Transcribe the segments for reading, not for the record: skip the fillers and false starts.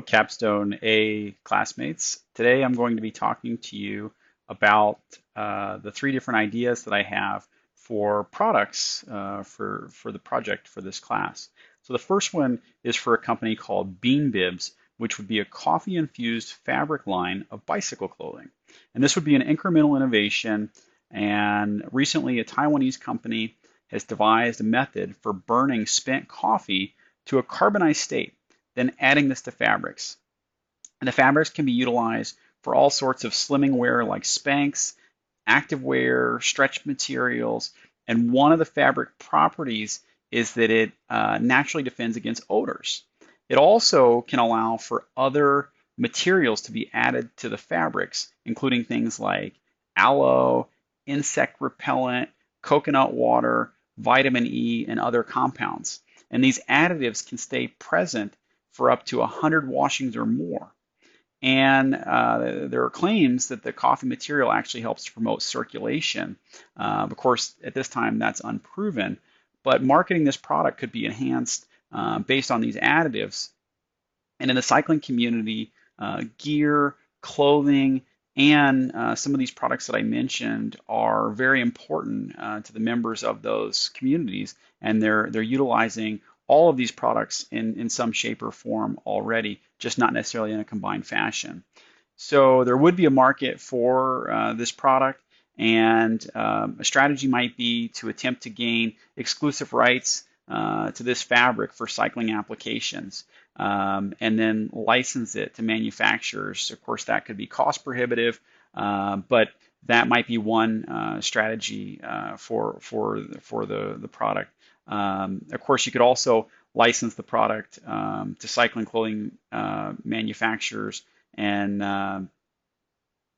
Capstone A classmates. Today I'm going to be talking to you about the three different ideas that I have for products for the project for this class. So the first one is for a company called Bean Bibs, which would be a coffee-infused fabric line of bicycle clothing. And this would be an incremental innovation. And recently, a Taiwanese company has devised a method for burning spent coffee to a carbonized state, then adding this to fabrics. And the fabrics can be utilized for all sorts of slimming wear like Spanx, activewear, stretch materials. And one of the fabric properties is that it naturally defends against odors. It also can allow for other materials to be added to the fabrics, including things like aloe, insect repellent, coconut water, vitamin E, and other compounds. And these additives can stay present for up to 100 washings or more. And there are claims that the coffee material actually helps to promote circulation. Of course, at this time, that's unproven, but marketing this product could be enhanced based on these additives. And in the cycling community, gear, clothing, and some of these products that I mentioned are very important to the members of those communities, and they're utilizing all of these products in some shape or form already, just not necessarily in a combined fashion. So there would be a market for this product, and a strategy might be to attempt to gain exclusive rights to this fabric for cycling applications, and then license it to manufacturers. Of course, that could be cost prohibitive, but that might be one strategy for the product. Of course, you could also license the product to cycling clothing manufacturers, and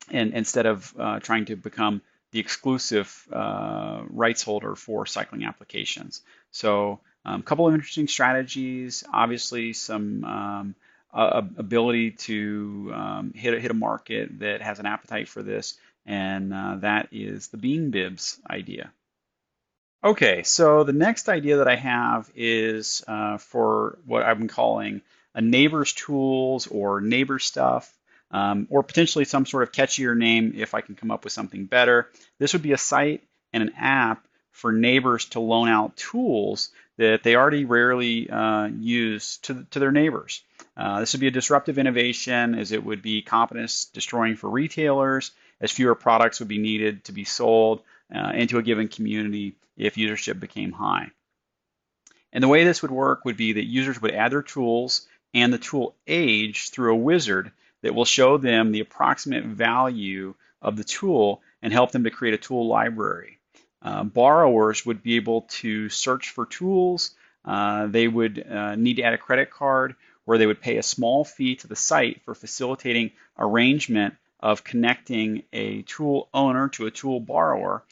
instead of trying to become the exclusive rights holder for cycling applications. So a couple of interesting strategies, obviously some ability to hit a market that has an appetite for this, and that is the Bean Bibs idea. Okay, so the next idea that I have is for what I'm calling a neighbor's tools or neighbor stuff, or potentially some sort of catchier name if I can come up with something better. This would be a site and an app for neighbors to loan out tools that they already rarely use to their neighbors. This would be a disruptive innovation, as it would be competence destroying for retailers, as fewer products would be needed to be sold into a given community if usership became high. And the way this would work would be that users would add their tools and the tool age through a wizard that will show them the approximate value of the tool and help them to create a tool library. Borrowers would be able to search for tools. They would need to add a credit card, where they would pay a small fee to the site for facilitating arrangement of connecting a tool owner to a tool borrower.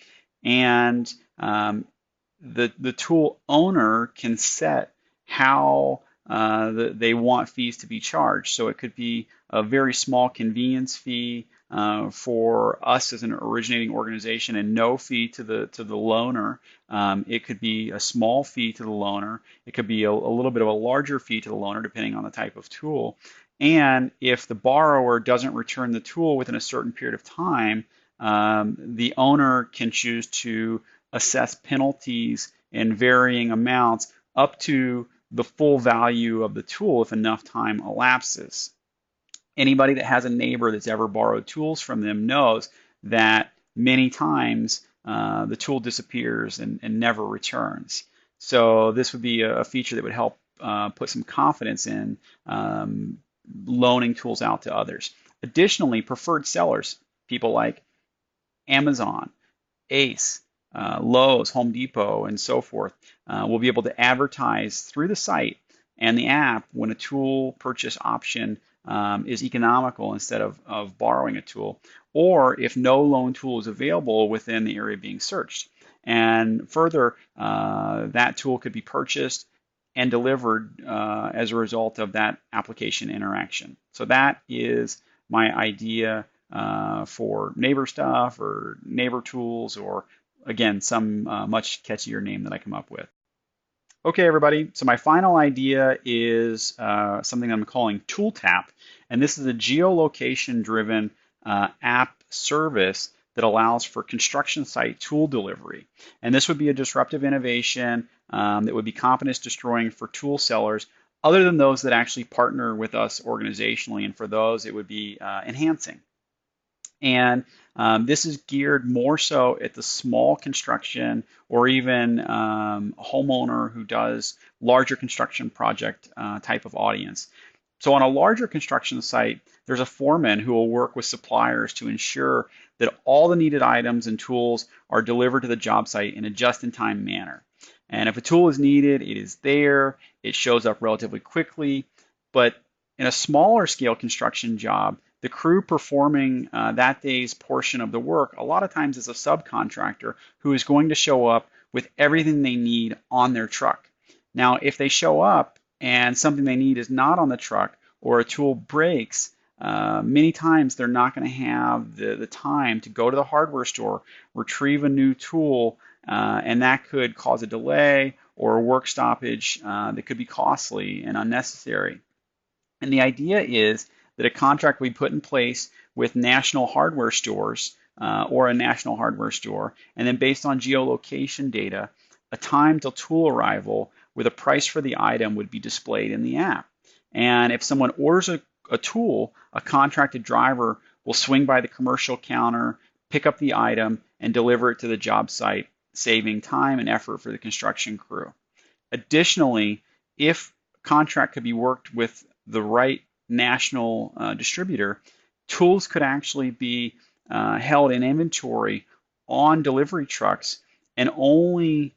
And the tool owner can set how they want fees to be charged. So it could be a very small convenience fee for us as an originating organization, and no fee to the loaner. It could be a small fee to the loaner. It could be a little bit of a larger fee to the loaner, depending on the type of tool. And if the borrower doesn't return the tool within a certain period of time, the owner can choose to assess penalties in varying amounts up to the full value of the tool if enough time elapses. Anybody that has a neighbor that's ever borrowed tools from them knows that many times the tool disappears and never returns. So this would be a feature that would help put some confidence in loaning tools out to others. Additionally, preferred sellers, people like Amazon, Ace, Lowe's, Home Depot, and so forth, will be able to advertise through the site and the app when a tool purchase option is economical instead of borrowing a tool, or if no loan tool is available within the area being searched. And further, that tool could be purchased and delivered as a result of that application interaction. So that is my idea for neighbor stuff or neighbor tools, or again, some much catchier name that I come up with. Okay, everybody. So my final idea is something I'm calling ToolTap, and this is a geolocation-driven app service that allows for construction site tool delivery. And this would be a disruptive innovation that would be confidence destroying for tool sellers, other than those that actually partner with us organizationally. And for those, it would be enhancing. And this is geared more so at the small construction or even a homeowner who does larger construction project type of audience. So on a larger construction site, there's a foreman who will work with suppliers to ensure that all the needed items and tools are delivered to the job site in a just-in-time manner. And if a tool is needed, it is there, it shows up relatively quickly. But in a smaller scale construction job, the crew performing that day's portion of the work a lot of times is a subcontractor who is going to show up with everything they need on their truck. Now, if they show up and something they need is not on the truck or a tool breaks, many times they're not going to have the time to go to the hardware store, retrieve a new tool, and that could cause a delay or a work stoppage that could be costly and unnecessary. And the idea is that a contract we put in place with national hardware stores or a national hardware store, and then based on geolocation data, a time till tool arrival with a price for the item would be displayed in the app. And if someone orders a tool, a contracted driver will swing by the commercial counter, pick up the item, and deliver it to the job site, saving time and effort for the construction crew. Additionally, if contract could be worked with the right national distributor, tools could actually be held in inventory on delivery trucks and only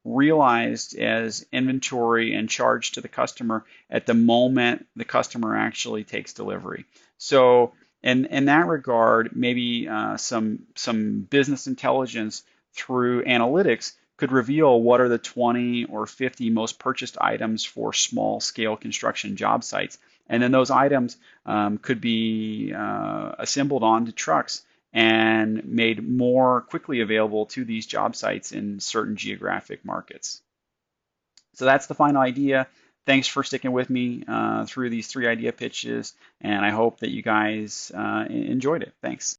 realized as inventory and charged to the customer at the moment the customer actually takes delivery. So in that regard, maybe some business intelligence through analytics could reveal what are the 20 or 50 most purchased items for small scale construction job sites. And then those items could be assembled onto trucks and made more quickly available to these job sites in certain geographic markets. So that's the final idea. Thanks for sticking with me through these 3 idea pitches, and I hope that you guys enjoyed it. Thanks.